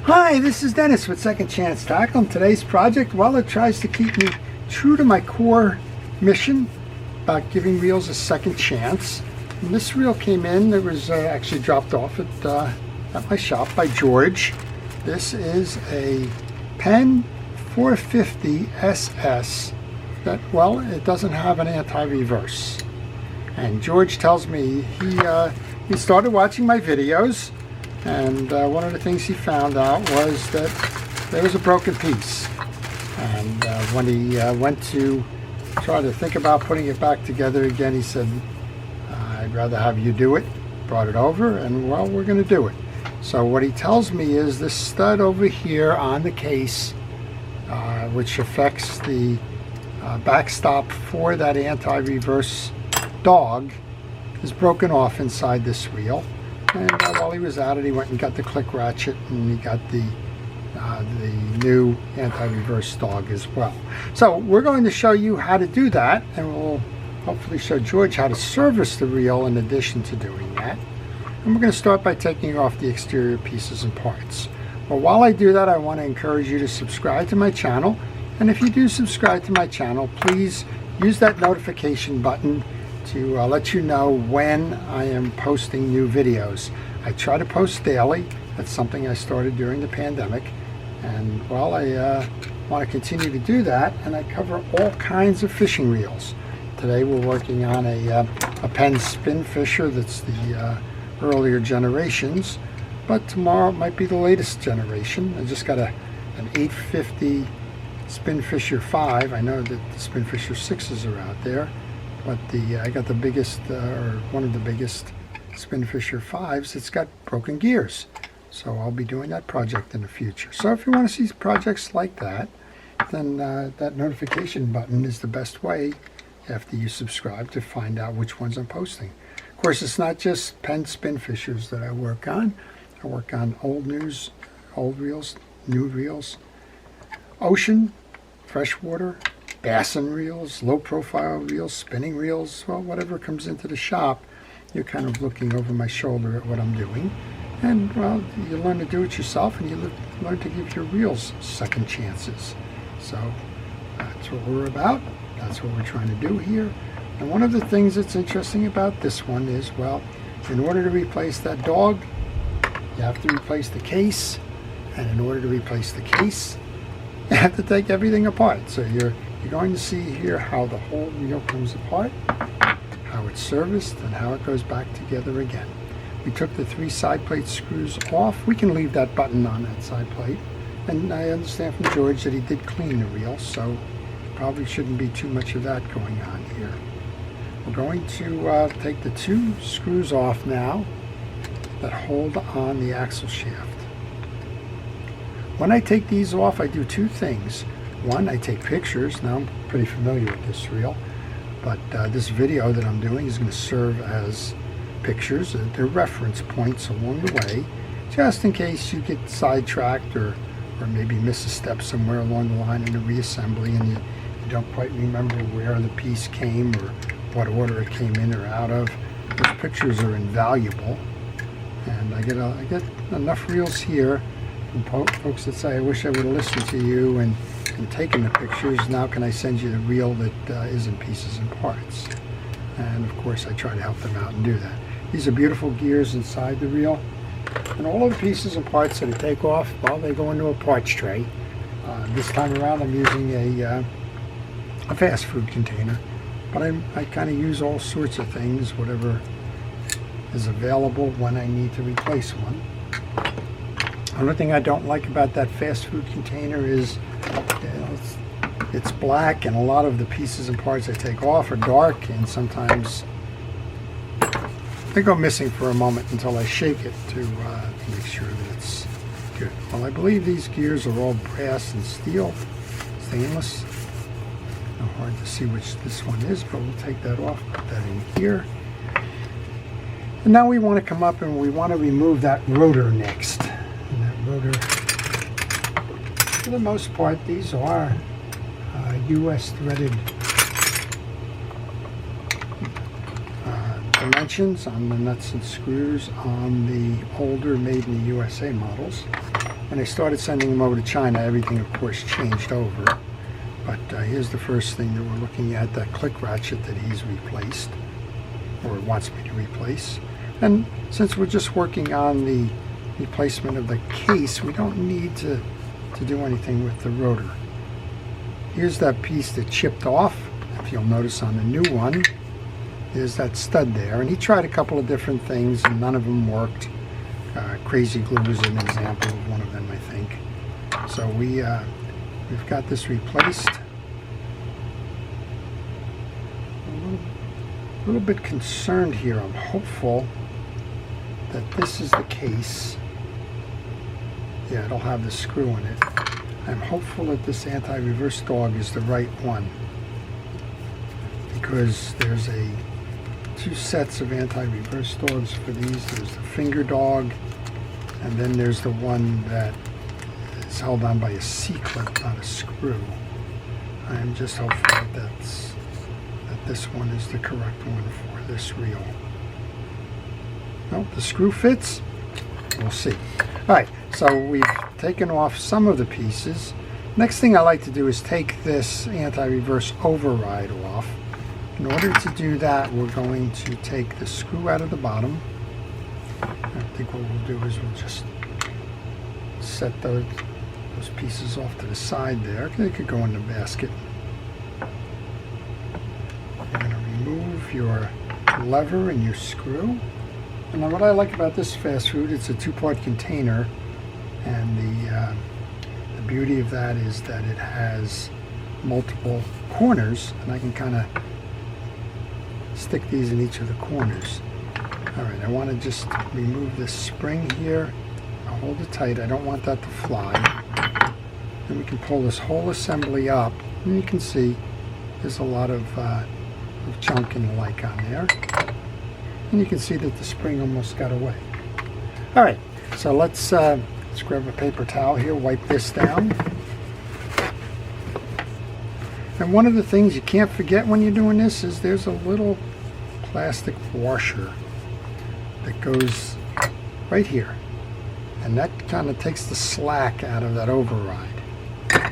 Hi, this is Dennis with Second Chance Tackle. And today's project, well, it tries to keep me true to my core mission about giving reels a second chance. And this reel came in, it was actually dropped off at my shop by George. This is a Penn 450 SS that, well, it doesn't have an anti-reverse. And George tells me he started watching my videos, and one of the things he found out was that there was a broken piece. And when he went to try to think about putting it back together again, he said, I'd rather have you do it. Brought it over, and well, we're going to do it. So what he tells me is this stud over here on the case, which affects the backstop for that anti-reverse dog, is broken off inside this reel. And while he was at it, he went and got the click ratchet, and he got the new anti-reverse dog as well. So we're going to show you how to do that, and we'll hopefully show George how to service the reel in addition to doing that. And we're going to start by taking off the exterior pieces and parts. But while I do that, I want to encourage you to subscribe to my channel. And if you do subscribe to my channel, please use that notification button to let you know when I am posting new videos. I try to post daily. That's something I started during the pandemic. And well, I want to continue to do that, and I cover all kinds of fishing reels. Today we're working on a Penn Spinfisher that's the earlier generations, but tomorrow it might be the latest generation. I just got an 850 Spinfisher 5. I know that the Spinfisher 6s are out there, but I got the biggest, or one of the biggest Spinfisher 5s. It's got broken gears, so I'll be doing that project in the future. So if you want to see projects like that, then that notification button is the best way after you subscribe to find out which ones I'm posting. Of course, it's not just Penn Spinfishers that I work on. I work on old reels, new reels, ocean, freshwater, bassin reels, low profile reels, spinning reels, well, whatever comes into the shop, you're kind of looking over my shoulder at what I'm doing. And well, you learn to do it yourself, and you learn to give your reels second chances. So that's what we're about. That's what we're trying to do here. And one of the things that's interesting about this one is, well, in order to replace that dog, you have to replace the case. And in order to replace the case, you have to take everything apart. So you're going to see here how the whole reel comes apart, how it's serviced, and how it goes back together again. We took the 3 side plate screws off. We can leave that button on that side plate. And I understand from George that he did clean the reel, so probably shouldn't be too much of that going on here. We're going to take the 2 screws off now that hold on the axle shaft. When I take these off, I do 2 things. One, I take pictures. Now I'm pretty familiar with this reel, but this video that I'm doing is going to serve as pictures. They're reference points along the way, just in case you get sidetracked or maybe miss a step somewhere along the line in the reassembly, and you don't quite remember where the piece came or what order it came in or out of. Those pictures are invaluable, and I get enough reels here from folks that say, I wish I would have listened to you and taken the pictures. Now can I send you the reel that is in pieces and parts? And of course I try to help them out and do that. These are beautiful gears inside the reel, and all of the pieces and parts that I take off, well, they go into a parts tray. This time around I'm using a fast food container, but I kind of use all sorts of things, whatever is available when I need to replace one. The only thing I don't like about that fast food container is, it's black, and a lot of the pieces and parts I take off are dark, and sometimes they go missing for a moment until I shake it to make sure that it's good. Well, I believe these gears are all brass and steel, stainless. Hard to see which this one is, but we'll take that off, put that in here. And now we want to come up and we want to remove that rotor next. And that rotor, for the most part, these are US threaded dimensions on the nuts and screws on the older made in the USA models. when they started sending them over to China, everything of course changed over. But here's the first thing that we're looking at, that click ratchet that he's replaced, or wants me to replace. And since we're just working on the replacement of the case, we don't need to do anything with the rotor. Here's that piece that chipped off. If you'll notice on the new one, there's that stud there. And he tried a couple of different things and none of them worked. Crazy glue is an example of one of them, I think. So we've got this replaced. A little bit concerned here. I'm hopeful that this is the case. Yeah, it'll have the screw in it. I'm hopeful that this anti-reverse dog is the right one, because there's two sets of anti-reverse dogs for these. There's the finger dog, and then there's the one that is held on by a C-clip, not a screw. I'm just hopeful that this one is the correct one for this reel. Nope, the screw fits. We'll see. All right, so we've taken off some of the pieces. Next thing I like to do is take this anti-reverse override off. In order to do that, we're going to take the screw out of the bottom. I think what we'll do is we'll just set those pieces off to the side there. They could go in the basket. You're going to remove your lever and your screw. And now what I like about this fast food, it's a two-part container, and the beauty of that is that it has multiple corners, and I can kind of stick these in each of the corners. All right, I want to just remove this spring here. I'll hold it tight. I don't want that to fly. Then we can pull this whole assembly up, and you can see there's a lot of junk and the like on there. And you can see that the spring almost got away. All right, so let's grab a paper towel here, wipe this down. And one of the things you can't forget when you're doing this is there's a little plastic washer that goes right here. And that kind of takes the slack out of that override.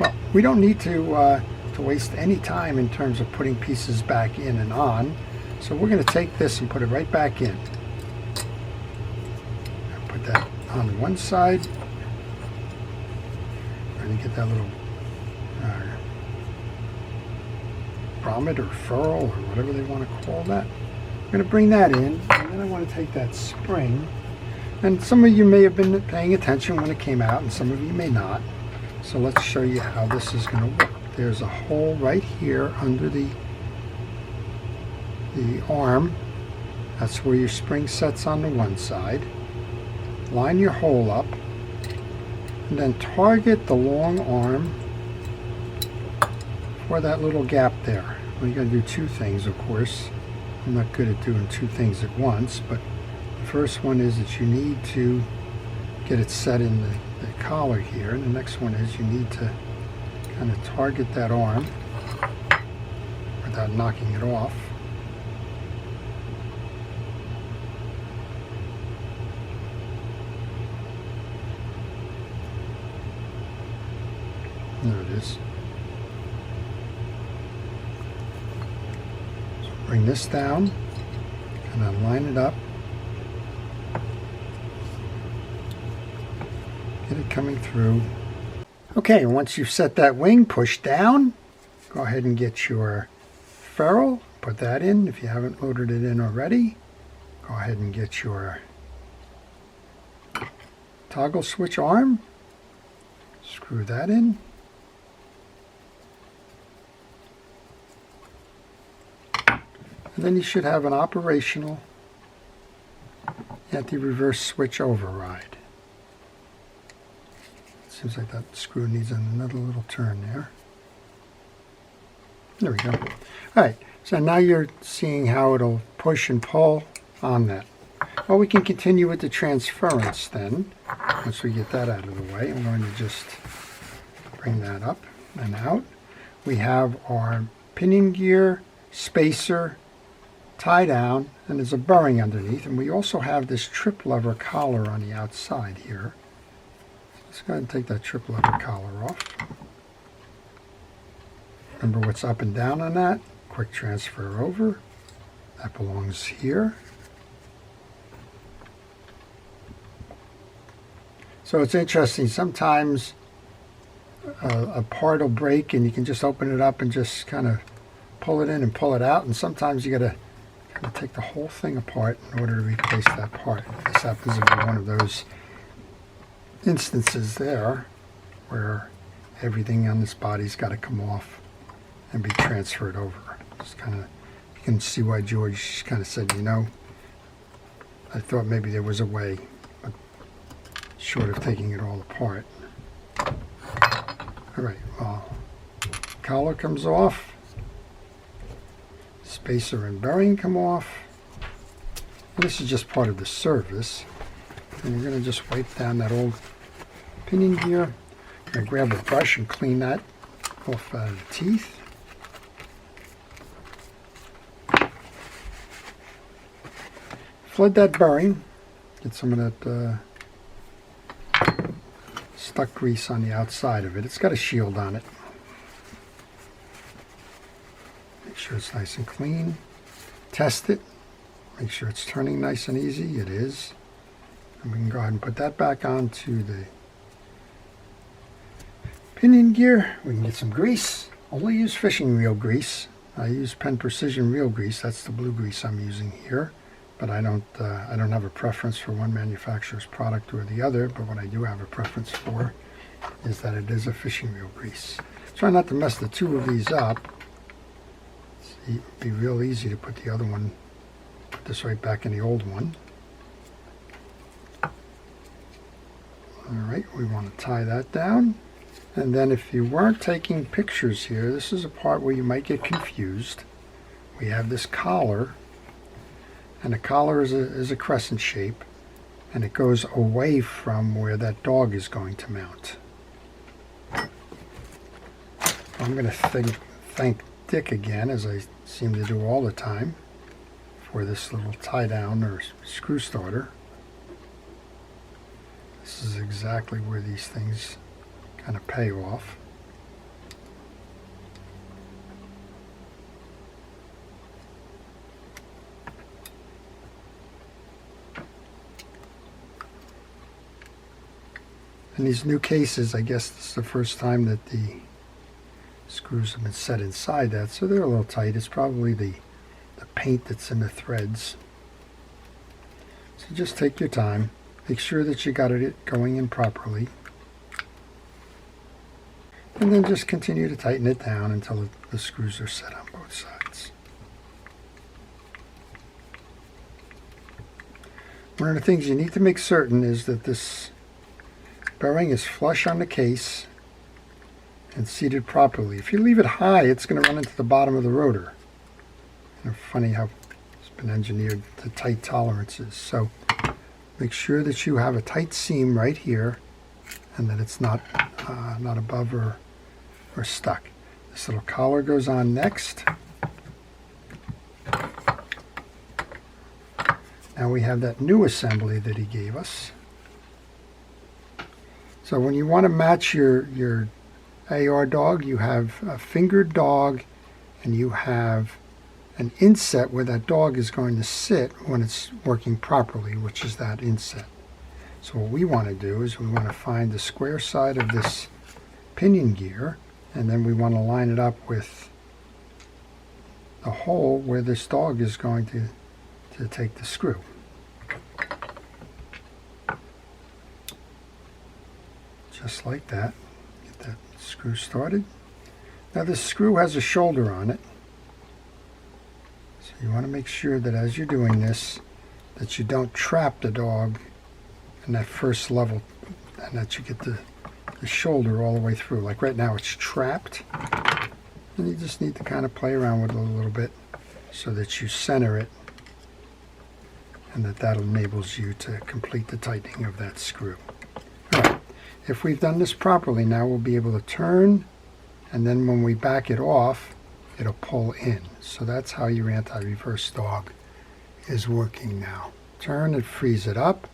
Well, we don't need to waste any time in terms of putting pieces back in and on. So we're going to take this and put it right back in. I'll put that on one side. We're going to get that little grommet or ferrule or whatever they want to call that. I'm going to bring that in, and then I want to take that spring. And some of you may have been paying attention when it came out, and some of you may not. So let's show you how this is going to work. There's a hole right here under the arm. That's where your spring sets on the one side. Line your hole up, and then target the long arm for that little gap there. Well, you got to do two things, of course. I'm not good at doing two things at once, but the first one is that you need to get it set in the collar here, and the next one is you need to kind of target that arm without knocking it off. There it is. So bring this down and then line it up. Get it coming through. Okay, once you've set that wing, push down. Go ahead and get your ferrule. Put that in if you haven't loaded it in already. Go ahead and get your toggle switch arm. Screw that in. And then you should have an operational anti-reverse switch override. Seems like that screw needs another little turn there. There we go. All right, so now you're seeing how it'll push and pull on that. Well, we can continue with the transference then. Once we get that out of the way, I'm going to just bring that up and out. We have our pinion gear, spacer, tie down, and there's a bearing underneath, and we also have this trip lever collar on the outside here. Let's go ahead and take that triple lever collar off. Remember what's up and down on that? Quick transfer over. That belongs here. So it's interesting, sometimes a part will break and you can just open it up and just kind of pull it in and pull it out, and sometimes you got to kind of take the whole thing apart in order to replace that part. This happens to be one of those instances there where everything on this body's got to come off and be transferred over. Just kind of, you can see why George kind of said, you know, I thought maybe there was a way, but short of taking it all apart. All right, well, collar comes off, spacer and bearing come off. And this is just part of the service. And we're going to just wipe down that old pinion gear. I'm going to grab a brush and clean that off the teeth. Flood that bearing, get some of that stuck grease on the outside of it. It's got a shield on it. Make sure it's nice and clean. Test it. Make sure it's turning nice and easy. It is. And we can go ahead and put that back onto the pinion gear. We can get some grease. Only use fishing reel grease. I use Penn Precision reel grease. That's the blue grease I'm using here. But I don't have a preference for one manufacturer's product or the other. But what I do have a preference for is that it is a fishing reel grease. Try not to mess the two of these up. It'd be real easy to put the other one, put this right back in the old one. All right, we want to tie that down. And then if you weren't taking pictures here, this is a part where you might get confused. We have this collar. And the collar is a crescent shape, and it goes away from where that dog is going to mount. I'm going to thank Dick again, as I seem to do all the time, for this little tie down or screw starter. This is exactly where these things kind of pay off. In these new cases, I guess this is the first time that the screws have been set inside that, so they're a little tight. It's probably the paint that's in the threads. So just take your time. Make sure that you got it going in properly. And then just continue to tighten it down until the screws are set on both sides. One of the things you need to make certain is that this bearing is flush on the case and seated properly. If you leave it high, it's going to run into the bottom of the rotor. You know, funny how it's been engineered to tight tolerances. So make sure that you have a tight seam right here and that it's not above or stuck. This little collar goes on next. Now we have that new assembly that he gave us. So when you want to match your AR dog, you have a fingered dog and you have an inset where that dog is going to sit when it's working properly, which is that inset. So what we want to do is we want to find the square side of this pinion gear, and then we want to line it up with the hole where this dog is going to take the screw. Just like that. Get that screw started. Now this screw has a shoulder on it. So you want to make sure that as you're doing this, that you don't trap the dog in that first level and that you get the shoulder all the way through. Like right now it's trapped. And you just need to kind of play around with it a little bit so that you center it and that enables you to complete the tightening of that screw. All right. If we've done this properly, now we'll be able to turn, and then when we back it off, it'll pull in. So that's how your anti-reverse dog is working now. Turn and freeze it up,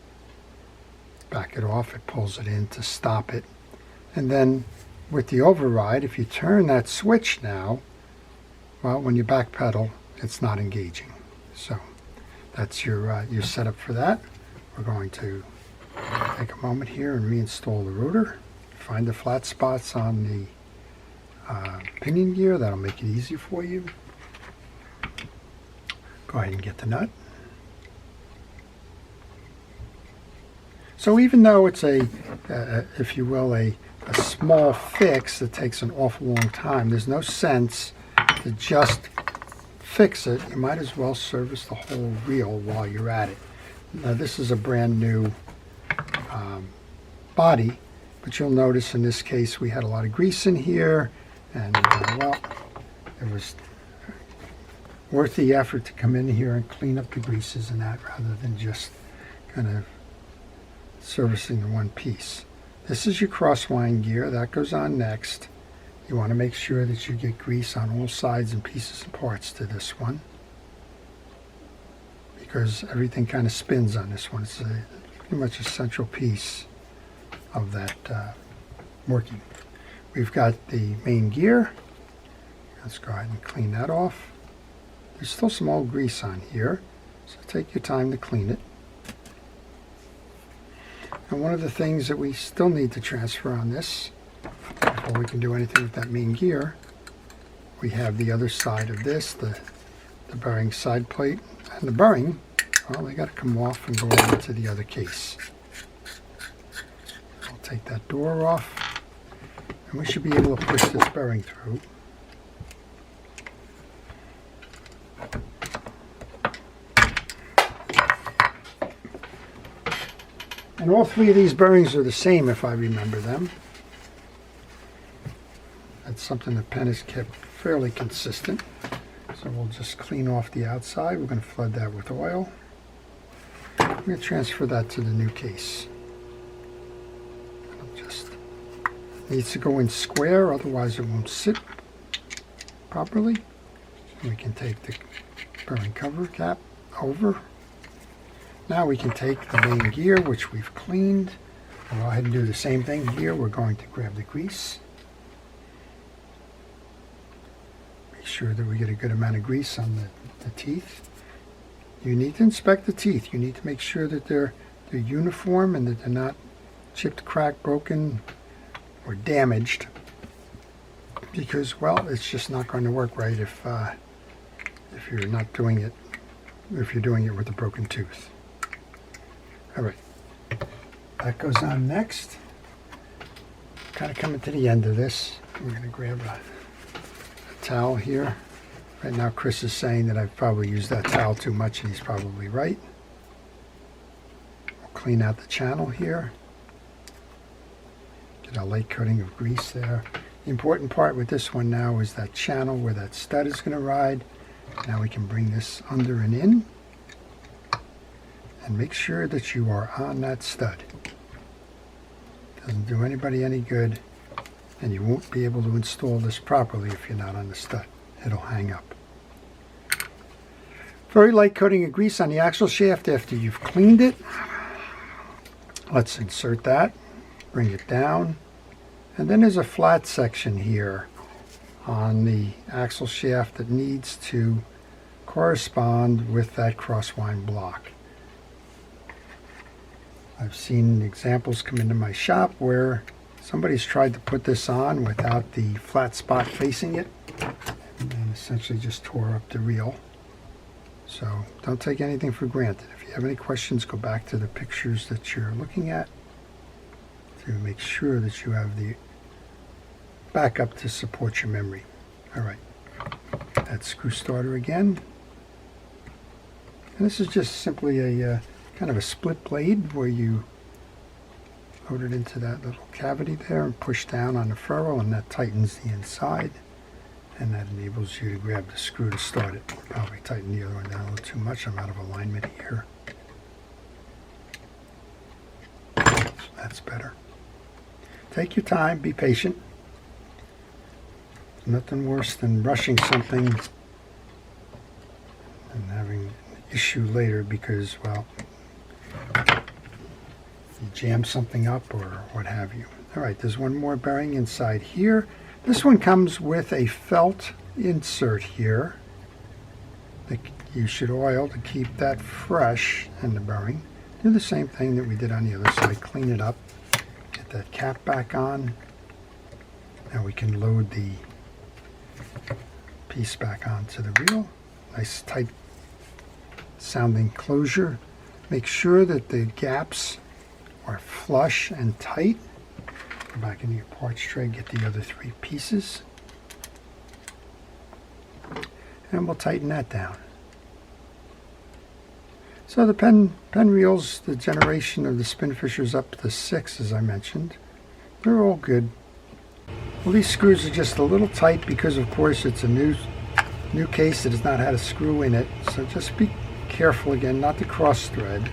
back it off, it pulls it in to stop it. And then with the override, if you turn that switch now, well, when you back pedal, it's not engaging. So that's your setup for that. We're going to take a moment here and reinstall the rotor. Find the flat spots on the pinion gear. That'll make it easy for you. Go ahead and get the nut. So even though it's if you will, a small fix that takes an awful long time, there's no sense to just fix it. You might as well service the whole reel while you're at it. Now this is a brand new body, but you'll notice in this case we had a lot of grease in here, and well, it was worth the effort to come in here and clean up the greases and that, rather than just kind of servicing the one piece. This is your crosswind gear. That goes on next. You want to make sure that you get grease on all sides and pieces and parts to this one, because everything kind of spins on this one. It's pretty much a central piece of that working. We've got the main gear. Let's go ahead and clean that off. There's still some old grease on here, so take your time to clean it. And one of the things that we still need to transfer on this, before we can do anything with that main gear, we have the other side of this, the bearing side plate. And the bearing, well, they got to come off and go over to the other case. I'll take that door off, and we should be able to push this bearing through. And all three of these bearings are the same, if I remember them. That's something that Penn has kept fairly consistent. So we'll just clean off the outside. We're going to flood that with oil. I'm going to transfer that to the new case. It just needs to go in square, otherwise it won't sit properly. And we can take the bearing cover cap over. Now we can take the main gear, which we've cleaned. We'll go ahead and do the same thing here. We're going to grab the grease. Make sure that we get a good amount of grease on the teeth. You need to inspect the teeth. You need to make sure that they're uniform and that they're not chipped, cracked, broken, or damaged. Because, well, it's just not going to work right if you're not doing it, if you're doing it with a broken tooth. All right, that goes on next. Kind of coming to the end of this. We're going to grab a towel here. Right now Chris is saying that I've probably used that towel too much, and he's probably right. We'll clean out the channel here. Get a light coating of grease there. The important part with this one now is that channel where that stud is going to ride. Now we can bring this under and in. And make sure that you are on that stud. Doesn't do anybody any good, and you won't be able to install this properly if you're not on the stud. It'll hang up. Very light coating of grease on the axle shaft after you've cleaned it. Let's insert that, bring it down, and then there's a flat section here on the axle shaft that needs to correspond with that crosswind block. I've seen examples come into my shop where somebody's tried to put this on without the flat spot facing it, and essentially just tore up the reel. So don't take anything for granted. If you have any questions, go back to the pictures that you're looking at to make sure that you have the backup to support your memory. All right, that screw starter again. And this is just simply a kind of a split blade where you load it into that little cavity there and push down on the ferrule, and that tightens the inside, and that enables you to grab the screw to start it. Probably tighten the other one down a little too much. I'm out of alignment here. So that's better. Take your time, be patient. Nothing worse than rushing something and having an issue later because, well, you jam something up or what have you. All right, there's one more bearing inside here. This one comes with a felt insert here that you should oil to keep that fresh in the bearing. Do the same thing that we did on the other side. Clean it up, get that cap back on. Now we can load the piece back onto the reel. Nice tight sounding closure. Make sure that the gaps are flush and tight. Go back into your parts tray, get the other 3 pieces. And we'll tighten that down. So the Penn reels, the generation of the Spinfishers up to 6, as I mentioned, they're all good. Well, these screws are just a little tight because, of course, it's a new case that has not had a screw in it. So just be careful again not to cross thread,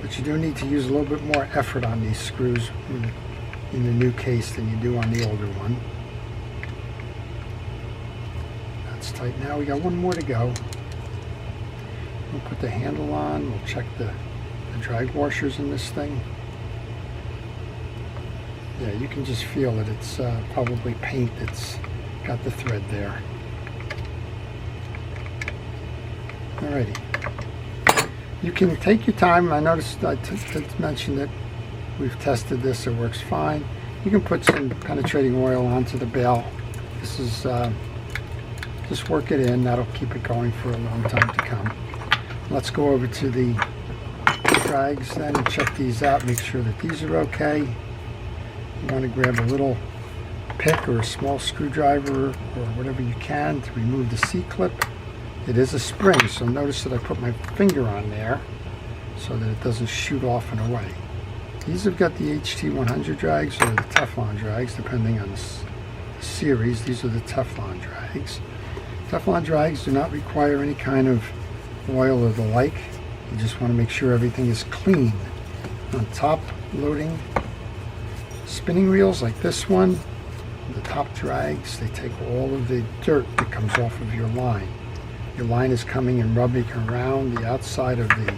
but you do need to use a little bit more effort on these screws in the new case than you do on the older one. That's tight. Now we got one more to go. We'll put the handle on. We'll check the drag washers in this thing. Yeah, you can just feel it. It's probably paint that's got the thread there. Alrighty. You can take your time. I noticed I mentioned that we've tested this. It works fine. You can put some penetrating oil onto the bail. This is just work it in. That'll keep it going for a long time to come. Let's go over to the drags then and check these out. Make sure that these are okay. You want to grab a little pick or a small screwdriver or whatever you can to remove the C-clip. It is a spring, so notice that I put my finger on there so that it doesn't shoot off and away. These have got the HT100 drags or the Teflon drags, depending on the series. These are the Teflon drags. Teflon drags do not require any kind of oil or the like. You just want to make sure everything is clean. On top loading spinning reels like this one, the top drags, they take all of the dirt that comes off of your line. Your line is coming and rubbing around the outside of the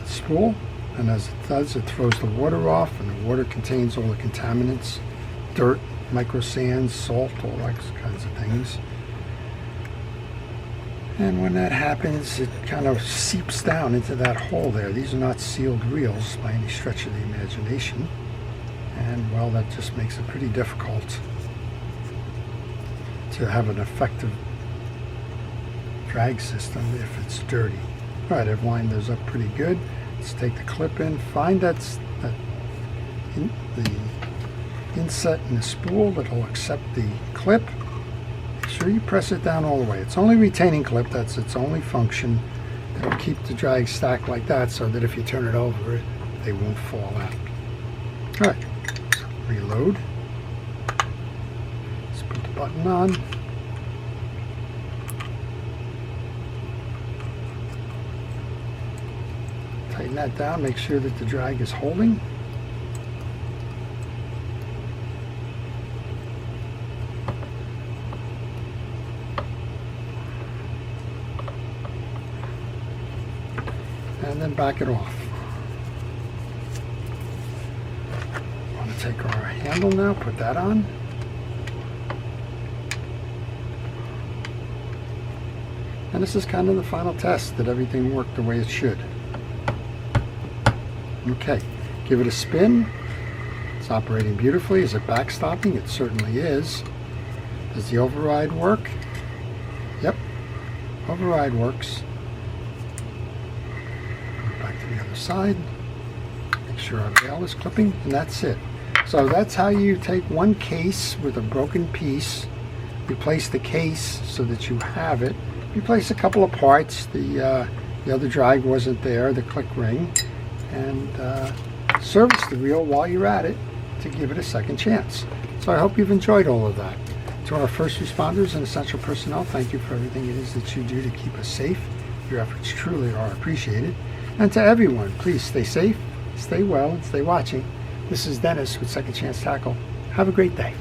spool, and as it does, it throws the water off, and the water contains all the contaminants, dirt, micro sands, salt, all that kinds of things. And when that happens, it kind of seeps down into that hole there. These are not sealed reels by any stretch of the imagination, and well, that just makes it pretty difficult to have an effective drag system if it's dirty. All right, I've lined those up pretty good. Let's take the clip in. Find the inset in the spool that'll accept the clip. Make sure you press it down all the way. It's only retaining clip. That's its only function. It'll keep the drag stacked like that so that if you turn it over, they won't fall out. All right, reload. Let's put the button on. Tighten that down, make sure that the drag is holding. And then back it off. Want to take our handle now, put that on. And this is kind of the final test that everything worked the way it should. Okay, give it a spin. It's operating beautifully. Is it backstopping? It certainly is. Does the override work? Yep, override works. Back to the other side. Make sure our bail is clipping, and that's it. So that's how you take one case with a broken piece, replace the case so that you have it, replace a couple of parts. The other drag wasn't there, the click ring, and service the reel while you're at it to give it a second chance. So I hope you've enjoyed all of that. To our first responders and essential personnel, thank you for everything it is that you do to keep us safe. Your efforts truly are appreciated. And to everyone, please stay safe, stay well, and stay watching. This is Dennis with Second Chance Tackle. Have a great day.